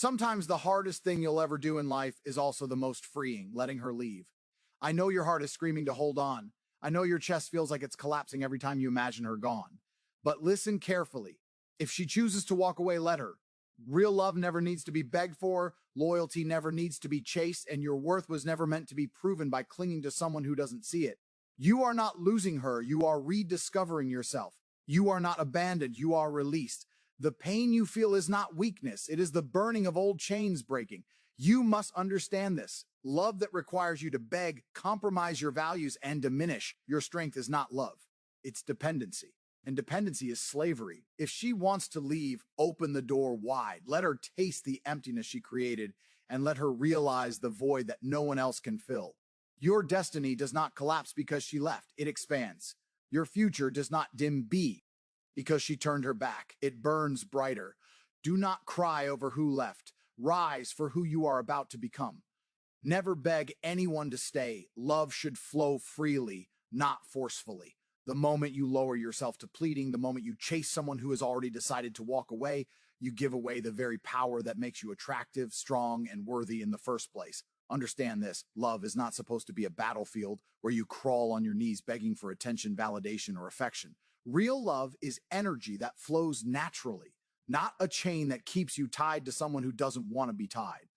Sometimes the hardest thing you'll ever do in life is also the most freeing, letting her leave. I know your heart is screaming to hold on. I know your chest feels like it's collapsing every time you imagine her gone. But listen carefully. If she chooses to walk away, let her. Real love never needs to be begged for, loyalty never needs to be chased, and your worth was never meant to be proven by clinging to someone who doesn't see it. You are not losing her, you are rediscovering yourself. You are not abandoned, you are released. The pain you feel is not weakness, it is the burning of old chains breaking. You must understand this. Love that requires you to beg, compromise your values, and diminish your strength is not love. It's dependency. And dependency is slavery. If she wants to leave, open the door wide. Let her taste the emptiness she created and let her realize the void that no one else can fill. Your destiny does not collapse because she left. It expands. Your future does not dim because she turned her back. It burns brighter. Do not cry over who left. Rise for who you are about to become. Never beg anyone to stay. Love should flow freely, not forcefully. The moment you lower yourself to pleading, the moment you chase someone who has already decided to walk away, you give away the very power that makes you attractive, strong, and worthy in the first place. Understand this, love is not supposed to be a battlefield where you crawl on your knees begging for attention, validation, or affection. Real love is energy that flows naturally, not a chain that keeps you tied to someone who doesn't want to be tied.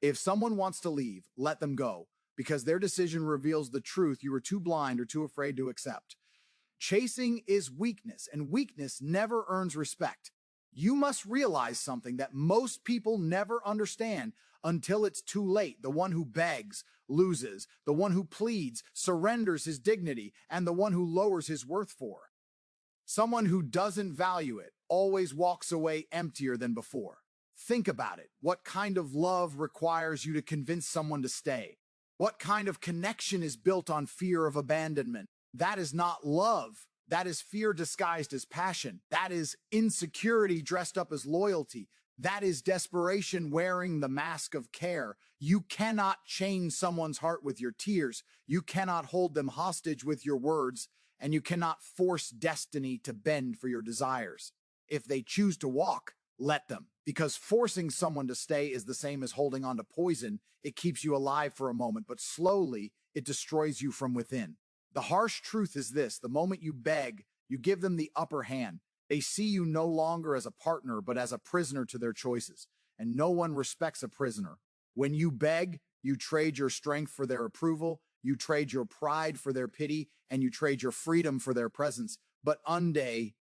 If someone wants to leave, let them go, because their decision reveals the truth you were too blind or too afraid to accept. Chasing is weakness, and weakness never earns respect. You must realize something that most people never understand until it's too late. The one who begs loses. The one who pleads surrenders his dignity, and the one who lowers his worth for. Someone who doesn't value it always walks away emptier than before. Think about it. What kind of love requires you to convince someone to stay? What kind of connection is built on fear of abandonment? That is not love. That is fear disguised as passion. That is insecurity dressed up as loyalty. That is desperation wearing the mask of care. You cannot change someone's heart with your tears. You cannot hold them hostage with your words, and you cannot force destiny to bend for your desires. If they choose to walk, let them. Because forcing someone to stay is the same as holding on to poison. It keeps you alive for a moment, but slowly it destroys you from within. The harsh truth is this: the moment you beg, you give them the upper hand. They see you no longer as a partner, but as a prisoner to their choices. And no one respects a prisoner. When you beg, you trade your strength for their approval, you trade your pride for their pity, and you trade your freedom for their presence. But understand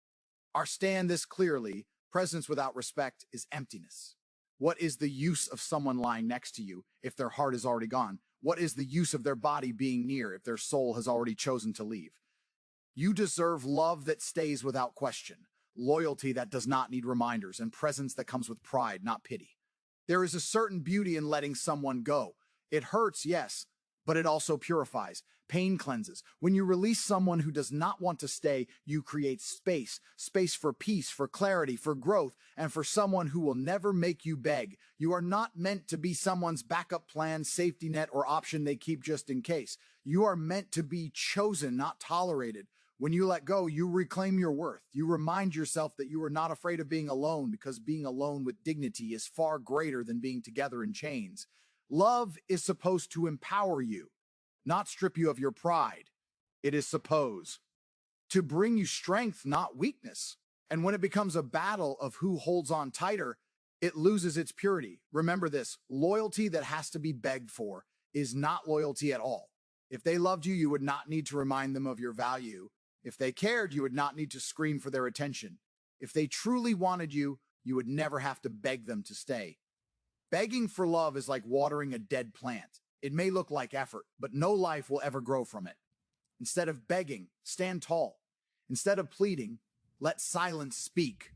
this clearly: presence without respect is emptiness. What is the use of someone lying next to you if their heart is already gone? What is the use of their body being near if their soul has already chosen to leave? You deserve love that stays without question, loyalty that does not need reminders, and presence that comes with pride, not pity. There is a certain beauty in letting someone go. It hurts, yes, but it also purifies. Pain cleanses. When you release someone who does not want to stay, you create space. Space for peace, for clarity, for growth, and for someone who will never make you beg. You are not meant to be someone's backup plan, safety net, or option they keep just in case. You are meant to be chosen, not tolerated. When you let go, you reclaim your worth. You remind yourself that you are not afraid of being alone, because being alone with dignity is far greater than being together in chains. Love is supposed to empower you, not strip you of your pride. It is supposed to bring you strength, not weakness. And when it becomes a battle of who holds on tighter, it loses its purity. Remember this: loyalty that has to be begged for is not loyalty at all. If they loved you, you would not need to remind them of your value. If they cared, you would not need to scream for their attention. If they truly wanted you, you would never have to beg them to stay. Begging for love is like watering a dead plant. It may look like effort, but no life will ever grow from it. Instead of begging, stand tall. Instead of pleading, let silence speak.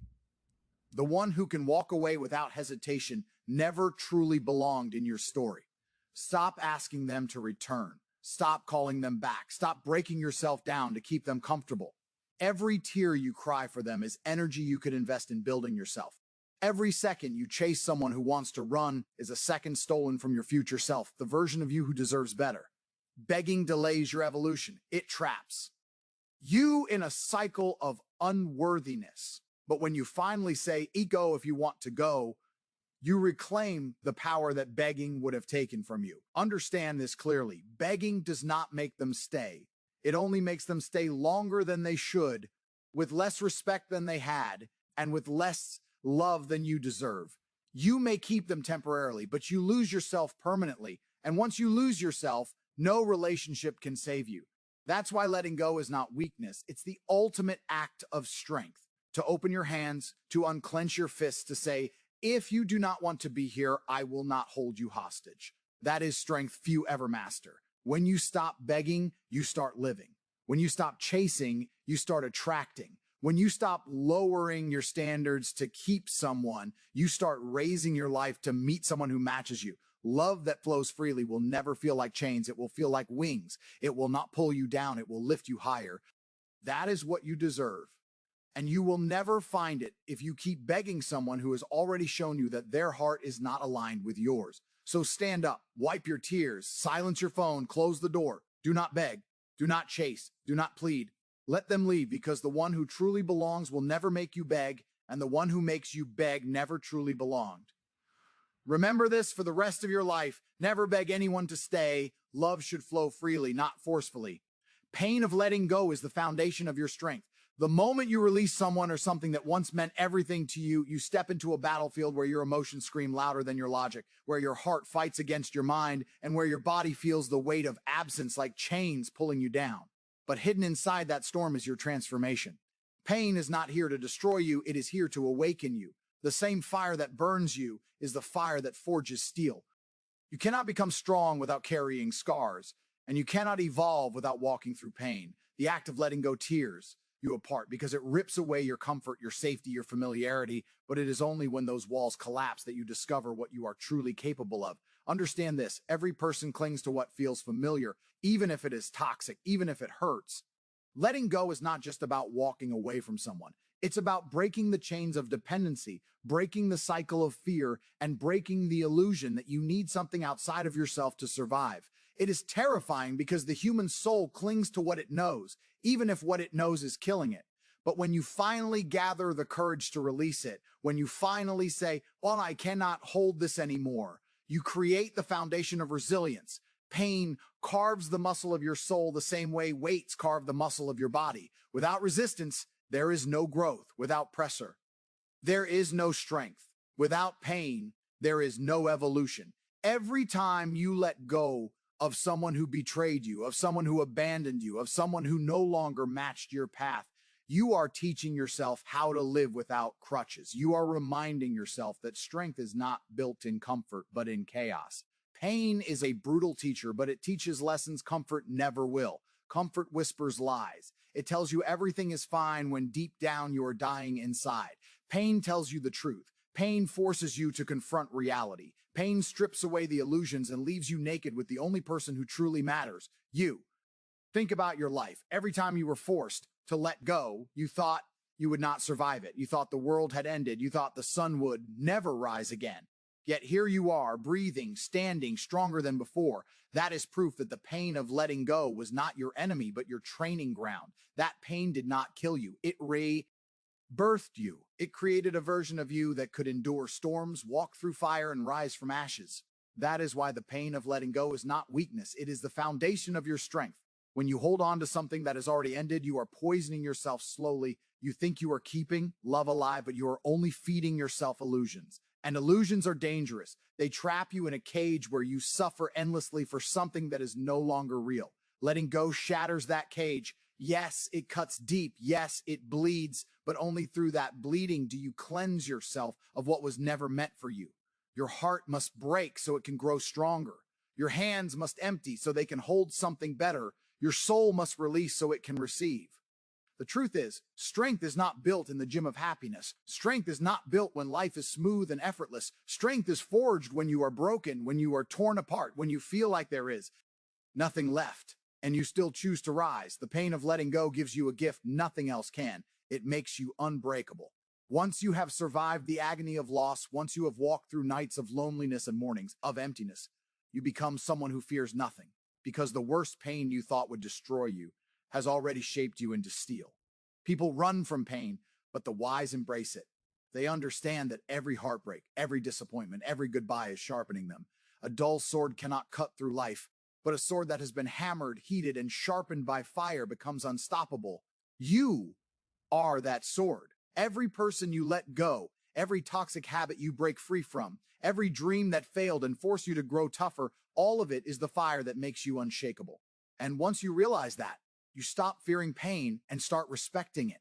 The one who can walk away without hesitation never truly belonged in your story. Stop asking them to return. Stop calling them back. Stop breaking yourself down to keep them comfortable. Every tear you cry for them is energy you could invest in building yourself. Every second you chase someone who wants to run is a second stolen from your future self, the version of you who deserves better. Begging delays your evolution. It traps you in a cycle of unworthiness. But when you finally say, "Go if you want to go," You reclaim the power that begging would have taken from you. Understand this clearly. Begging does not make them stay. It only makes them stay longer than they should, with less respect than they had, and with less love than you deserve. You may keep them temporarily, but you lose yourself permanently. And once you lose yourself, no relationship can save you. That's why letting go is not weakness. It's the ultimate act of strength. To open your hands, to unclench your fists, to say, if you do not want to be here, I will not hold you hostage. That is strength few ever master. When you stop begging, you start living. When you stop chasing, you start attracting. When you stop lowering your standards to keep someone, you start raising your life to meet someone who matches you. Love that flows freely will never feel like chains. It will feel like wings. It will not pull you down. It will lift you higher. That is what you deserve. And you will never find it if you keep begging someone who has already shown you that their heart is not aligned with yours. So stand up, wipe your tears, silence your phone, close the door. Do not beg. Do not chase. Do not plead. Let them leave, because the one who truly belongs will never make you beg, and the one who makes you beg never truly belonged. Remember this for the rest of your life. Never beg anyone to stay. Love should flow freely, not forcefully. Pain of letting go is the foundation of your strength. The moment you release someone or something that once meant everything to you, you step into a battlefield where your emotions scream louder than your logic, where your heart fights against your mind, and where your body feels the weight of absence like chains pulling you down. But hidden inside that storm is your transformation. Pain is not here to destroy you, it is here to awaken you. The same fire that burns you is the fire that forges steel. You cannot become strong without carrying scars, and you cannot evolve without walking through pain. The act of letting go tears you apart because it rips away your comfort, your safety, your familiarity, but it is only when those walls collapse that you discover what you are truly capable of. Understand this, every person clings to what feels familiar, even if it is toxic, even if it hurts. Letting go is not just about walking away from someone. It's about breaking the chains of dependency, breaking the cycle of fear, and breaking the illusion that you need something outside of yourself to survive. It is terrifying because the human soul clings to what it knows, even if what it knows is killing it. But when you finally gather the courage to release it, when you finally say, well, I cannot hold this anymore, you create the foundation of resilience. Pain carves the muscle of your soul the same way weights carve the muscle of your body. Without resistance, there is no growth. Without pressure, there is no strength. Without pain, there is no evolution. Every time you let go of someone who betrayed you, of someone who abandoned you, of someone who no longer matched your path, you are teaching yourself how to live without crutches. You are reminding yourself that strength is not built in comfort, but in chaos. Pain is a brutal teacher, but it teaches lessons comfort never will. Comfort whispers lies. It tells you everything is fine when deep down you are dying inside. Pain tells you the truth. Pain forces you to confront reality. Pain strips away the illusions and leaves you naked with the only person who truly matters, you. Think about your life. Every time you were forced to let go, you thought you would not survive it. You thought the world had ended. You thought the sun would never rise again. Yet here you are, breathing, standing, stronger than before. That is proof that the pain of letting go was not your enemy, but your training ground. That pain did not kill you. It birthed you. It created a version of you that could endure storms, walk through fire, and rise from ashes. That is why the pain of letting go is not weakness. It is the foundation of your strength. When you hold on to something that has already ended, you are poisoning yourself slowly. You think you are keeping love alive, but you are only feeding yourself illusions. And illusions are dangerous. They trap you in a cage where you suffer endlessly for something that is no longer real. Letting go shatters that cage. Yes, it cuts deep. Yes, it bleeds, but only through that bleeding do you cleanse yourself of what was never meant for you. Your heart must break so it can grow stronger. Your hands must empty so they can hold something better. Your soul must release so it can receive. The truth is, strength is not built in the gym of happiness. Strength is not built when life is smooth and effortless. Strength is forged when you are broken, when you are torn apart, when you feel like there is nothing left, and you still choose to rise. The pain of letting go gives you a gift nothing else can. It makes you unbreakable. Once you have survived the agony of loss, once you have walked through nights of loneliness and mornings of emptiness, you become someone who fears nothing, because the worst pain you thought would destroy you has already shaped you into steel. People run from pain, but the wise embrace it. They understand that every heartbreak, every disappointment, every goodbye is sharpening them. A dull sword cannot cut through life, but a sword that has been hammered, heated, and sharpened by fire becomes unstoppable. You are that sword. Every person you let go, every toxic habit you break free from, every dream that failed and forced you to grow tougher, all of it is the fire that makes you unshakable. And once you realize that, you stop fearing pain and start respecting it.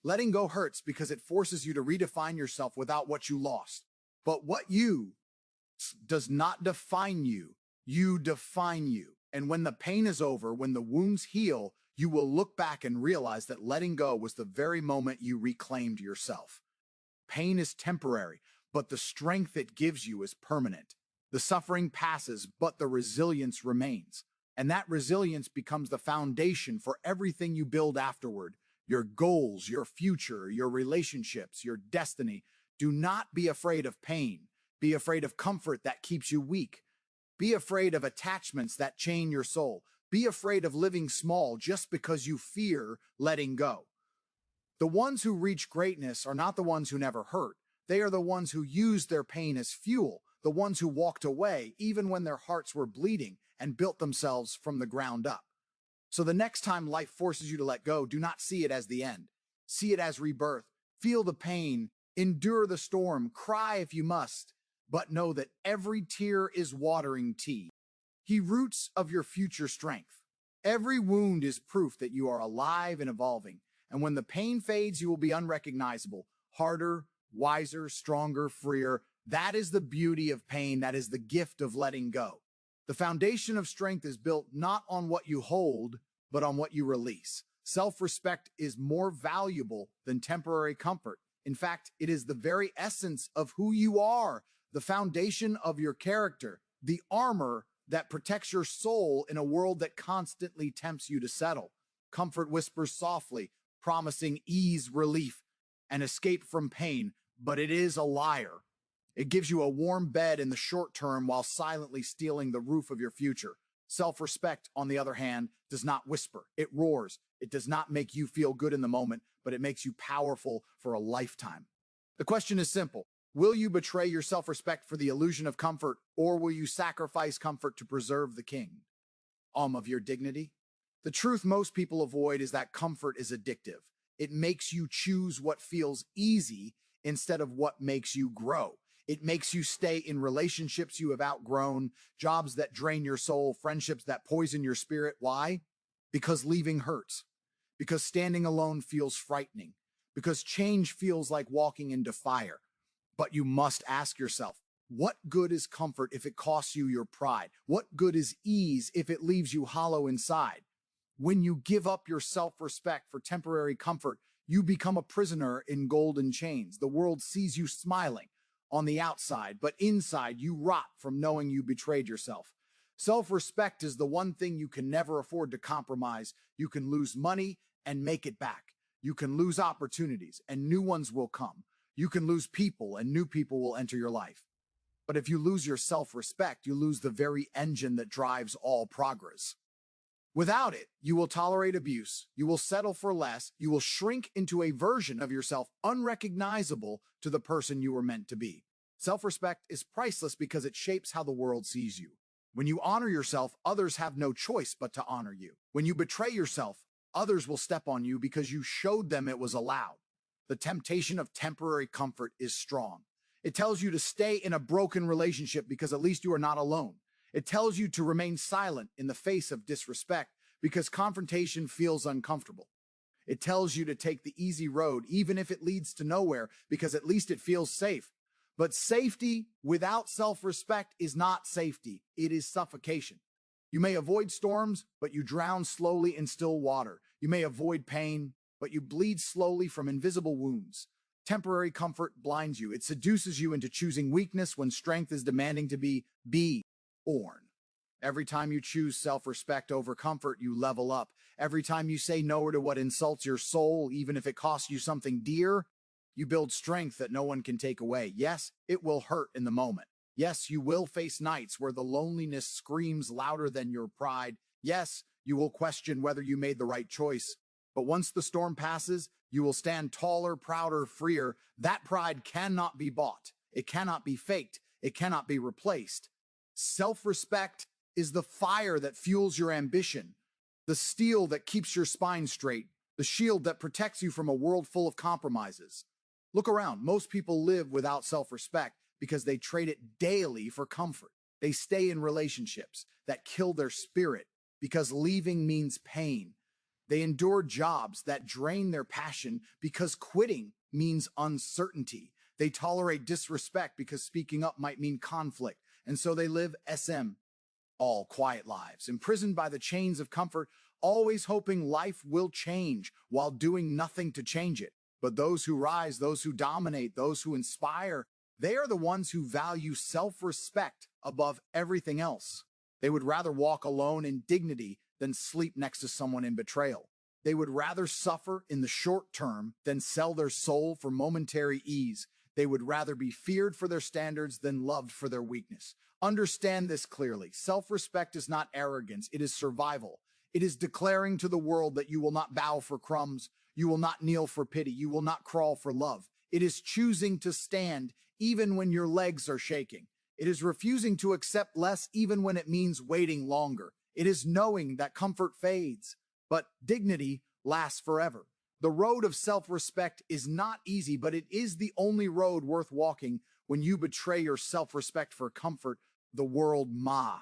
Letting go hurts because it forces you to redefine yourself without what you lost. But what you does not define you. You define you. And when the pain is over, when the wounds heal, you will look back and realize that letting go was the very moment you reclaimed yourself. Pain is temporary, but the strength it gives you is permanent. The suffering passes, but the resilience remains. And that resilience becomes the foundation for everything you build afterward. Your goals, your future, your relationships, your destiny. Do not be afraid of pain. Be afraid of comfort that keeps you weak. Be afraid of attachments that chain your soul. Be afraid of living small just because you fear letting go. The ones who reach greatness are not the ones who never hurt. They are the ones who used their pain as fuel, the ones who walked away even when their hearts were bleeding and built themselves from the ground up. So the next time life forces you to let go, do not see it as the end. See it as rebirth. Feel the pain, endure the storm, cry if you must, but know that every tear is watering tea. He roots of your future strength. Every wound is proof that you are alive and evolving. And when the pain fades, you will be unrecognizable, harder, wiser, stronger, freer. That is the beauty of pain. That is the gift of letting go. The foundation of strength is built not on what you hold, but on what you release. Self-respect is more valuable than temporary comfort. In fact, it is the very essence of who you are, the foundation of your character, the armor that protects your soul in a world that constantly tempts you to settle. Comfort whispers softly, promising ease, relief, and escape from pain, but it is a liar. It gives you a warm bed in the short term while silently stealing the roof of your future. Self-respect, on the other hand, does not whisper. It roars. It does not make you feel good in the moment, but it makes you powerful for a lifetime. The question is simple. Will you betray your self-respect for the illusion of comfort, or will you sacrifice comfort to preserve the king of your dignity? The truth most people avoid is that comfort is addictive. It makes you choose what feels easy instead of what makes you grow. It makes you stay in relationships you have outgrown, jobs that drain your soul, friendships that poison your spirit. Why? Because leaving hurts. Because standing alone feels frightening. Because change feels like walking into fire. But you must ask yourself, what good is comfort if it costs you your pride? What good is ease if it leaves you hollow inside? When you give up your self-respect for temporary comfort, you become a prisoner in golden chains. The world sees you smiling on the outside, but inside you rot from knowing you betrayed yourself. Self-respect is the one thing you can never afford to compromise. You can lose money and make it back. You can lose opportunities and new ones will come. You can lose people and new people will enter your life. But if you lose your self-respect, you lose the very engine that drives all progress. Without it, you will tolerate abuse, you will settle for less, you will shrink into a version of yourself unrecognizable to the person you were meant to be. Self-respect is priceless because it shapes how the world sees you. When you honor yourself, others have no choice but to honor you. When you betray yourself, others will step on you because you showed them it was allowed. The temptation of temporary comfort is strong. It tells you to stay in a broken relationship because at least you are not alone. It tells you to remain silent in the face of disrespect because confrontation feels uncomfortable. It tells you to take the easy road even if it leads to nowhere because at least it feels safe. But safety without self-respect is not safety. It is suffocation. You may avoid storms, but you drown slowly in still water. You may avoid pain, but you bleed slowly from invisible wounds. Temporary comfort blinds you. It seduces you into choosing weakness when strength is demanding to be born. Every time you choose self-respect over comfort, you level up. Every time you say no to what insults your soul, even if it costs you something dear, you build strength that no one can take away. Yes, it will hurt in the moment. Yes, you will face nights where the loneliness screams louder than your pride. Yes, you will question whether you made the right choice. But once the storm passes, you will stand taller, prouder, freer. That pride cannot be bought. It cannot be faked. It cannot be replaced. Self-respect is the fire that fuels your ambition, the steel that keeps your spine straight, the shield that protects you from a world full of compromises. Look around. Most people live without self-respect because they trade it daily for comfort. They stay in relationships that kill their spirit because leaving means pain. They endure jobs that drain their passion because quitting means uncertainty. They tolerate disrespect because speaking up might mean conflict. And so they live SM, all quiet lives, imprisoned by the chains of comfort, always hoping life will change while doing nothing to change it. But those who rise, those who dominate, those who inspire, they are the ones who value self-respect above everything else. They would rather walk alone in dignity than sleep next to someone in betrayal. They would rather suffer in the short term than sell their soul for momentary ease. They would rather be feared for their standards than loved for their weakness. Understand this clearly. Self-respect is not arrogance. It is survival. It is declaring to the world that you will not bow for crumbs. You will not kneel for pity. You will not crawl for love. It is choosing to stand even when your legs are shaking. It is refusing to accept less even when it means waiting longer. It is knowing that comfort fades, but dignity lasts forever. The road of self-respect is not easy, but it is the only road worth walking when you betray your self-respect for comfort, the world ma.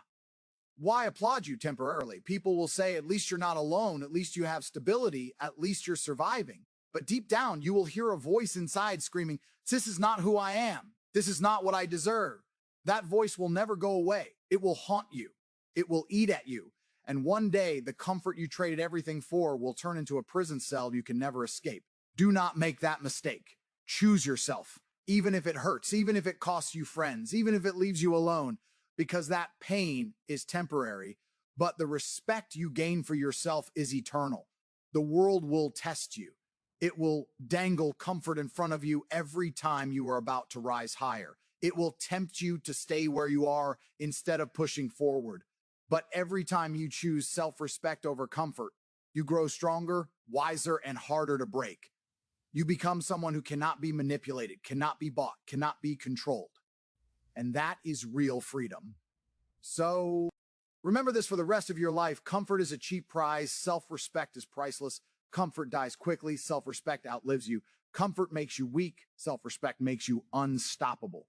Why applaud you temporarily? People will say, at least you're not alone, at least you have stability, at least you're surviving. But deep down, you will hear a voice inside screaming, this is not who I am. This is not what I deserve. That voice will never go away. It will haunt you. It will eat at you. And one day, the comfort you traded everything for will turn into a prison cell you can never escape. Do not make that mistake. Choose yourself, even if it hurts, even if it costs you friends, even if it leaves you alone, because that pain is temporary, but the respect you gain for yourself is eternal. The world will test you. It will dangle comfort in front of you every time you are about to rise higher. It will tempt you to stay where you are instead of pushing forward. But every time you choose self-respect over comfort, you grow stronger, wiser, and harder to break. You become someone who cannot be manipulated, cannot be bought, cannot be controlled. And that is real freedom. So remember this for the rest of your life. Comfort is a cheap prize. Self-respect is priceless. Comfort dies quickly. Self-respect outlives you. Comfort makes you weak. Self-respect makes you unstoppable.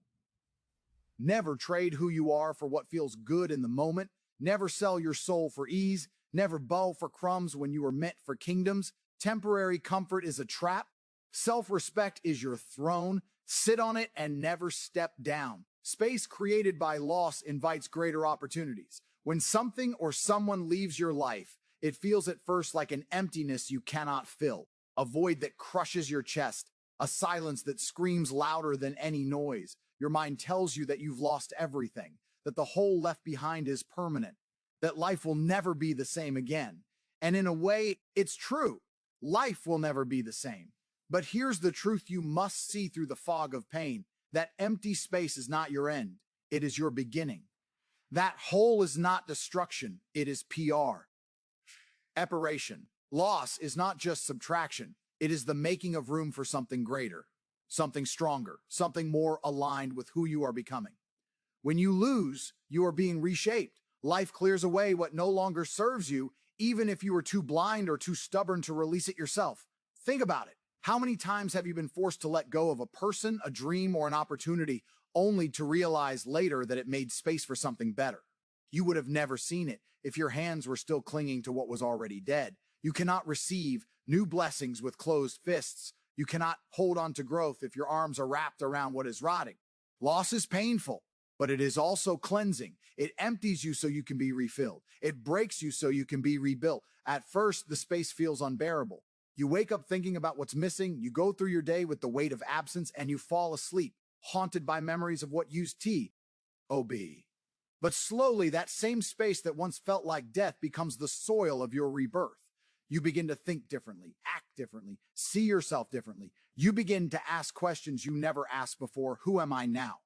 Never trade who you are for what feels good in the moment. Never sell your soul for ease. Never bow for crumbs when you are meant for kingdoms. Temporary comfort is a trap. Self-respect is your throne. Sit on it and never step down. Space created by loss invites greater opportunities. When something or someone leaves your life, it feels at first like an emptiness you cannot fill, a void that crushes your chest, a silence that screams louder than any noise. Your mind tells you that you've lost everything, that the hole left behind is permanent, that life will never be the same again. And in a way, it's true. Life will never be the same. But here's the truth you must see through the fog of pain. That empty space is not your end. It is your beginning. That hole is not destruction. It is PR. Eparation. Loss is not just subtraction. It is the making of room for something greater, something stronger, something more aligned with who you are becoming. When you lose, you are being reshaped. Life clears away what no longer serves you, even if you were too blind or too stubborn to release it yourself. Think about it. How many times have you been forced to let go of a person, a dream, or an opportunity only to realize later that it made space for something better? You would have never seen it if your hands were still clinging to what was already dead. You cannot receive new blessings with closed fists. You cannot hold on to growth if your arms are wrapped around what is rotting. Loss is painful, but it is also cleansing. It empties you so you can be refilled. It breaks you so you can be rebuilt. At first, the space feels unbearable. You wake up thinking about what's missing, you go through your day with the weight of absence, and you fall asleep, haunted by memories of what used to be. But slowly, that same space that once felt like death becomes the soil of your rebirth. You begin to think differently, act differently, see yourself differently. You begin to ask questions you never asked before. Who am I now?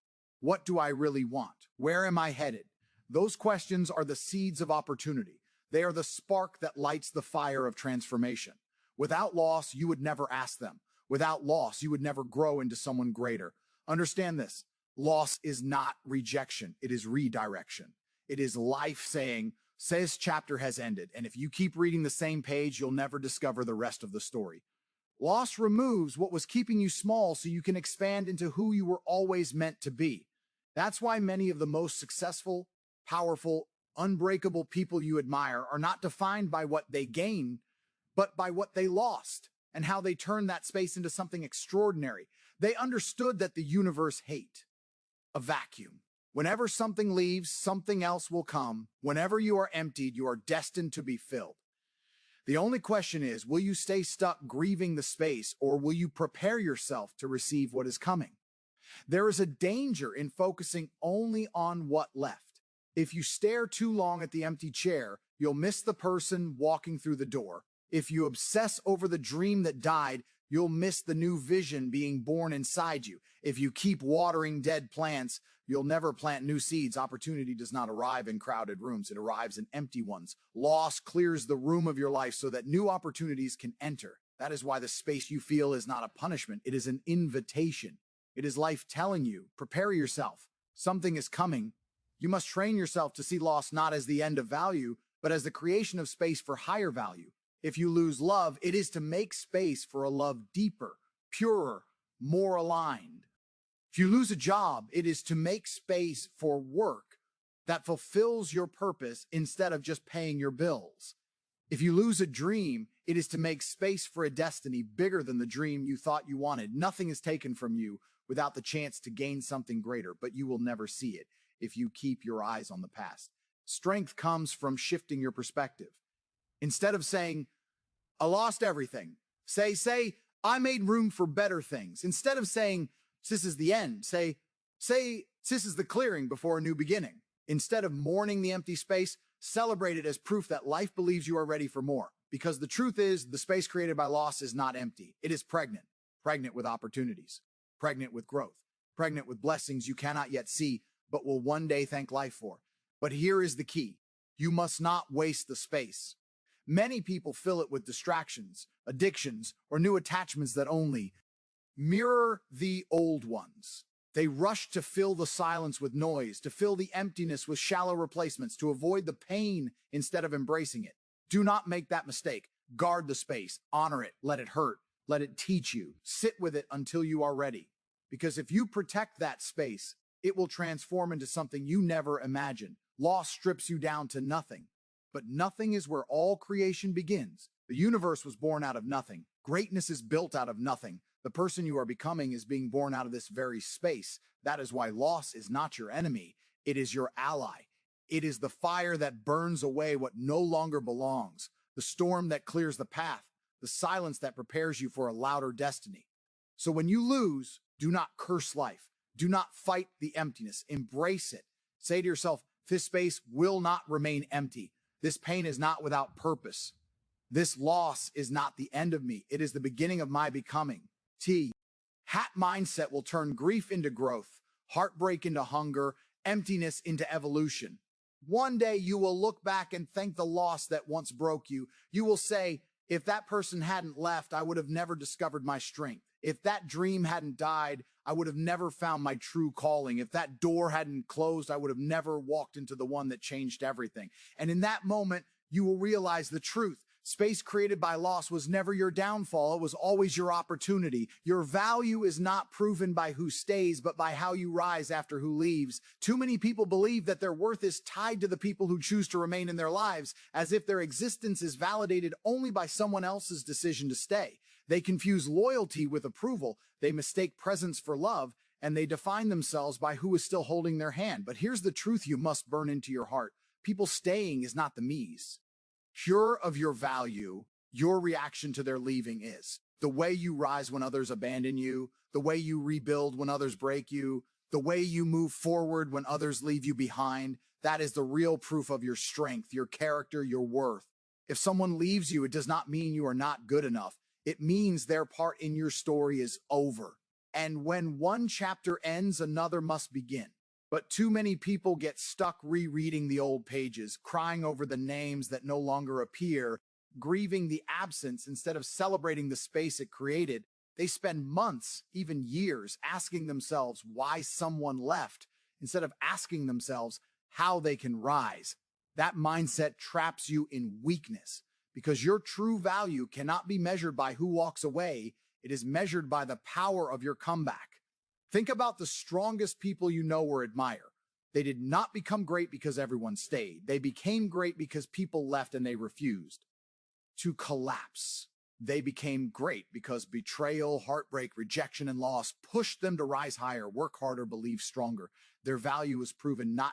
What do I really want? Where am I headed? Those questions are the seeds of opportunity. They are the spark that lights the fire of transformation. Without loss, you would never ask them. Without loss, you would never grow into someone greater. Understand this. Loss is not rejection. It is redirection. It is life saying, this chapter has ended, and if you keep reading the same page, you'll never discover the rest of the story. Loss removes what was keeping you small so you can expand into who you were always meant to be. That's why many of the most successful, powerful, unbreakable people you admire are not defined by what they gain, but by what they lost and how they turned that space into something extraordinary. They understood that the universe hates a vacuum. Whenever something leaves, something else will come. Whenever you are emptied, you are destined to be filled. The only question is, will you stay stuck grieving the space, or will you prepare yourself to receive what is coming? There is a danger in focusing only on what left. If you stare too long at the empty chair, you'll miss the person walking through the door. If you obsess over the dream that died, you'll miss the new vision being born inside you. If you keep watering dead plants, you'll never plant new seeds. Opportunity does not arrive in crowded rooms. It arrives in empty ones. Loss clears the room of your life so that new opportunities can enter. That is why the space you feel is not a punishment. It is an invitation. It is life telling you, prepare yourself. Something is coming. You must train yourself to see loss not as the end of value, but as the creation of space for higher value. If you lose love, it is to make space for a love deeper, purer, more aligned. If you lose a job, it is to make space for work that fulfills your purpose instead of just paying your bills. If you lose a dream, it is to make space for a destiny bigger than the dream you thought you wanted. Nothing is taken from you without the chance to gain something greater, but you will never see it if you keep your eyes on the past. Strength comes from shifting your perspective. Instead of saying, I lost everything, say, I made room for better things. Instead of saying, this is the end, say, this is the clearing before a new beginning. Instead of mourning the empty space, celebrate it as proof that life believes you are ready for more. Because the truth is, the space created by loss is not empty. It is pregnant with opportunities, pregnant with growth, pregnant with blessings you cannot yet see, but will one day thank life for. But here is the key. You must not waste the space. Many people fill it with distractions, addictions, or new attachments that only mirror the old ones. They rush to fill the silence with noise, to fill the emptiness with shallow replacements, to avoid the pain instead of embracing it. Do not make that mistake. Guard the space, honor it, let it hurt, let it teach you. Sit with it until you are ready. Because if you protect that space, it will transform into something you never imagined. Loss strips you down to nothing. But nothing is where all creation begins. The universe was born out of nothing. Greatness is built out of nothing. The person you are becoming is being born out of this very space. That is why loss is not your enemy. It is your ally. It is the fire that burns away what no longer belongs, the storm that clears the path, the silence that prepares you for a louder destiny. So when you lose, do not curse life. Do not fight the emptiness. Embrace it. Say to yourself, this space will not remain empty. This pain is not without purpose. This loss is not the end of me. It is the beginning of my becoming. Hat mindset will turn grief into growth, heartbreak into hunger, emptiness into evolution. One day you will look back and thank the loss that once broke you. You will say, if that person hadn't left, I would have never discovered my strength. If that dream hadn't died, I would have never found my true calling. If that door hadn't closed, I would have never walked into the one that changed everything. And in that moment, you will realize the truth. Space created by loss was never your downfall. It was always your opportunity. Your value is not proven by who stays, but by how you rise after who leaves. Too many people believe that their worth is tied to the people who choose to remain in their lives, as if their existence is validated only by someone else's decision to stay. They confuse loyalty with approval. They mistake presence for love, and they define themselves by who is still holding their hand. But here's the truth you must burn into your heart. People staying is not the me's. Sure of your value, your reaction to their leaving is. The way you rise when others abandon you, the way you rebuild when others break you, the way you move forward when others leave you behind, that is the real proof of your strength, your character, your worth. If someone leaves you, it does not mean you are not good enough. It means their part in your story is over. And when one chapter ends, another must begin. But too many people get stuck rereading the old pages, crying over the names that no longer appear, grieving the absence instead of celebrating the space it created. They spend months, even years, asking themselves why someone left instead of asking themselves how they can rise. That mindset traps you in weakness because your true value cannot be measured by who walks away. It is measured by the power of your comeback. Think about the strongest people you know or admire. They did not become great because everyone stayed. They became great because people left and they refused to collapse. They became great because betrayal, heartbreak, rejection, and loss pushed them to rise higher, work harder, believe stronger. Their value was proven not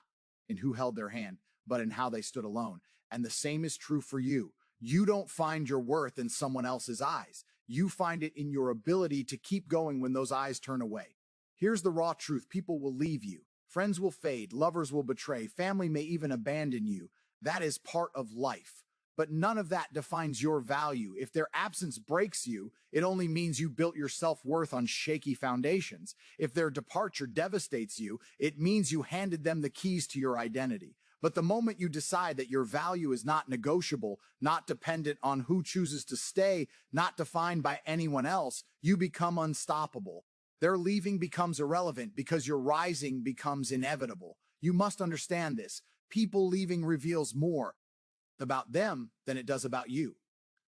in who held their hand, but in how they stood alone. And the same is true for you. You don't find your worth in someone else's eyes. You find it in your ability to keep going when those eyes turn away. Here's the raw truth. People will leave you. Friends will fade. Lovers will betray. Family may even abandon you. That is part of life. But none of that defines your value. If their absence breaks you, it only means you built your self-worth on shaky foundations. If their departure devastates you, it means you handed them the keys to your identity. But the moment you decide that your value is not negotiable, not dependent on who chooses to stay, not defined by anyone else, you become unstoppable. Their leaving becomes irrelevant because your rising becomes inevitable. You must understand this. People leaving reveals more about them than it does about you.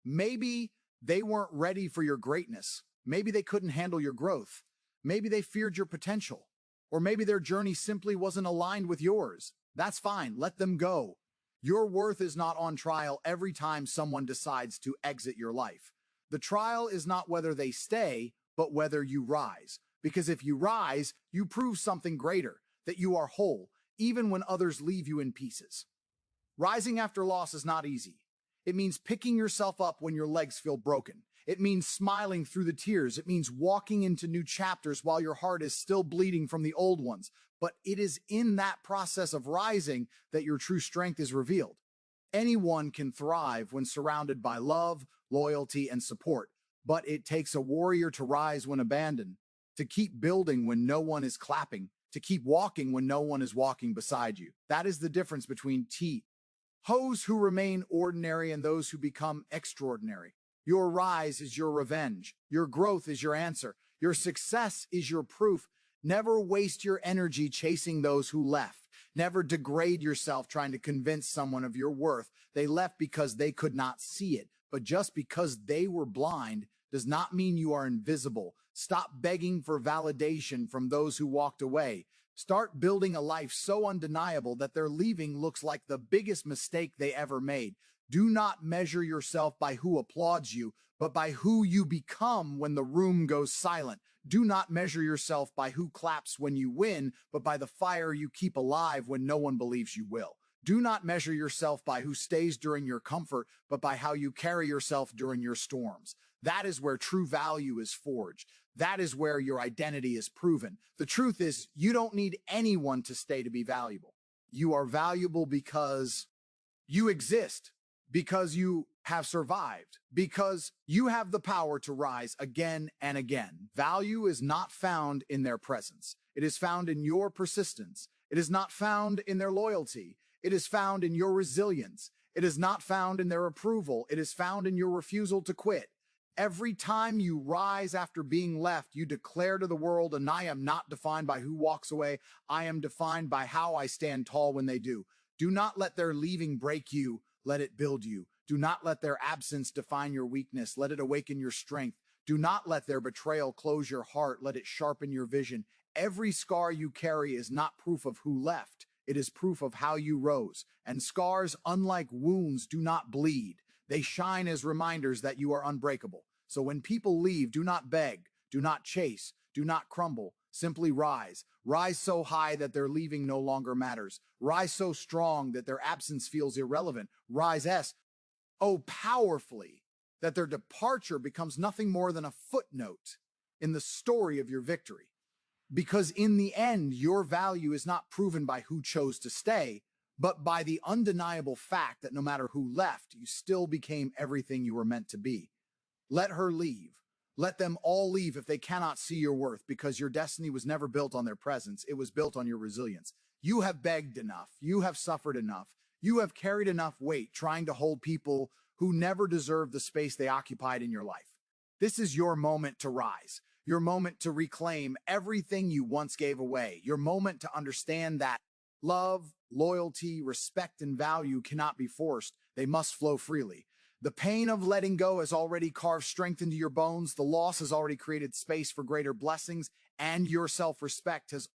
Maybe they weren't ready for your greatness. Maybe they couldn't handle your growth. Maybe they feared your potential. Or maybe their journey simply wasn't aligned with yours. That's fine. Let them go. Your worth is not on trial every time someone decides to exit your life. The trial is not whether they stay, but whether you rise. Because if you rise, you prove something greater, that you are whole, even when others leave you in pieces. Rising after loss is not easy. It means picking yourself up when your legs feel broken. It means smiling through the tears. It means walking into new chapters while your heart is still bleeding from the old ones. But it is in that process of rising that your true strength is revealed. Anyone can thrive when surrounded by love, loyalty, and support. But it takes a warrior to rise when abandoned, to keep building when no one is clapping, to keep walking when no one is walking beside you. That is the difference between Tate, those who remain ordinary, and those who become extraordinary. Your rise is your revenge. Your growth is your answer. Your success is your proof. Never waste your energy chasing those who left. Never degrade yourself trying to convince someone of your worth. They left because they could not see it. But just because they were blind does not mean you are invisible. Stop begging for validation from those who walked away. Start building a life so undeniable that their leaving looks like the biggest mistake they ever made. Do not measure yourself by who applauds you, but by who you become when the room goes silent. Do not measure yourself by who claps when you win, but by the fire you keep alive when no one believes you will. Do not measure yourself by who stays during your comfort, but by how you carry yourself during your storms. That is where true value is forged. That is where your identity is proven. The truth is, you don't need anyone to stay to be valuable. You are valuable because you exist, because you have survived, because you have the power to rise again and again. Value is not found in their presence. It is found in your persistence. It is not found in their loyalty. It is found in your resilience. It is not found in their approval. It is found in your refusal to quit. Every time you rise after being left, you declare to the world, and I am not defined by who walks away. I am defined by how I stand tall when they do. Do not let their leaving break you. Let it build you. Do not let their absence define your weakness. Let it awaken your strength. Do not let their betrayal close your heart. Let it sharpen your vision. Every scar you carry is not proof of who left. It is proof of how you rose. And scars, unlike wounds, do not bleed. They shine as reminders that you are unbreakable. So when people leave, do not beg, do not chase, do not crumble. Simply rise. Rise so high that their leaving no longer matters. Rise so strong that their absence feels irrelevant. Rise powerfully that their departure becomes nothing more than a footnote in the story of your victory. Because in the end, your value is not proven by who chose to stay, but by the undeniable fact that no matter who left, you still became everything you were meant to be. Let her leave. Let them all leave if they cannot see your worth, because your destiny was never built on their presence. It was built on your resilience. You have begged enough. You have suffered enough. You have carried enough weight trying to hold people who never deserved the space they occupied in your life. This is your moment to rise, your moment to reclaim everything you once gave away, your moment to understand that love, loyalty, respect, and value cannot be forced. They must flow freely. The pain of letting go has already carved strength into your bones. The loss has already created space for greater blessings, and your self-respect has